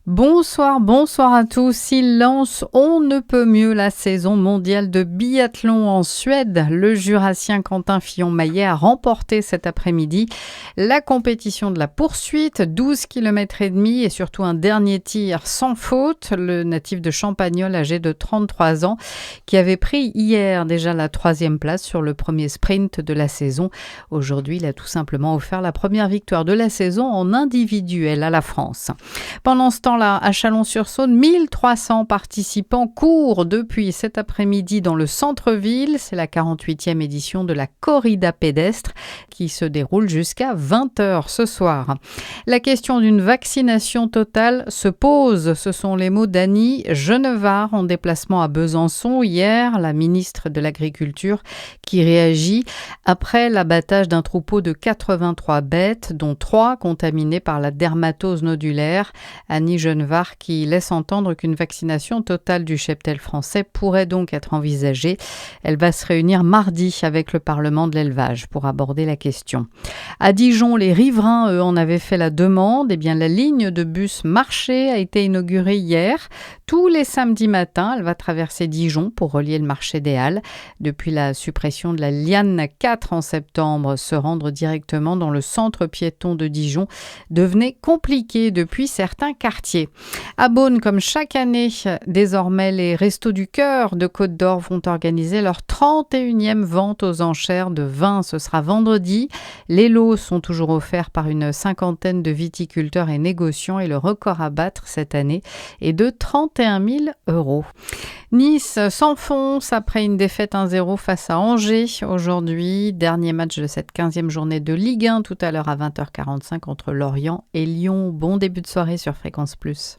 Bonsoir, bonsoir à tous. Il lance on ne peut mieux la saison mondiale de biathlon en Suède. Le Jurassien Quentin Fillon-Maillet a remporté cet après-midi la compétition de la poursuite, 12 km et demi et surtout un dernier tir sans faute. Le natif de Champagnole, âgé de 33 ans, qui avait pris hier déjà la 3e place sur le premier sprint de la saison. Aujourd'hui, il a tout simplement offert la première victoire de la saison en individuel à la France. Pendant ce temps-là, à Chalon-sur-Saône, 1300 participants courent depuis cet après-midi dans le centre-ville. C'est la 48e édition de la corrida pédestre qui se déroule jusqu'à 20h ce soir. La question d'une vaccination totale se pose. Ce sont les mots d'Annie Genevard en déplacement à Besançon hier, la ministre de l'Agriculture qui réagit après l'abattage d'un troupeau de 83 bêtes, dont 3 contaminées par la dermatose nodulaire. Annie Genevard qui laisse entendre qu'une vaccination totale du cheptel français pourrait donc être envisagée. Elle va se réunir mardi avec le Parlement de l'élevage pour aborder la question. À Dijon, les riverains, eux, en avaient fait la demande. La ligne de bus marché a été inaugurée hier. Tous les samedis matins, elle va traverser Dijon pour relier le marché des Halles. Depuis la suppression de la liane 4 en septembre, se rendre directement dans le centre piéton de Dijon devenait compliqué depuis certains quartiers. À Beaune, comme chaque année, désormais les Restos du Cœur de Côte d'Or vont organiser leur 31e vente aux enchères de vin. Ce sera vendredi. Les lots sont toujours offerts par une 50aine de viticulteurs et négociants et le record à battre cette année est de 31 000 €. Nice s'enfonce après une défaite 1-0 face à Angers aujourd'hui. Dernier match de cette 15e journée de Ligue 1 tout à l'heure à 20h45 entre Lorient et Lyon. Bon début de soirée sur Fréquence Plus.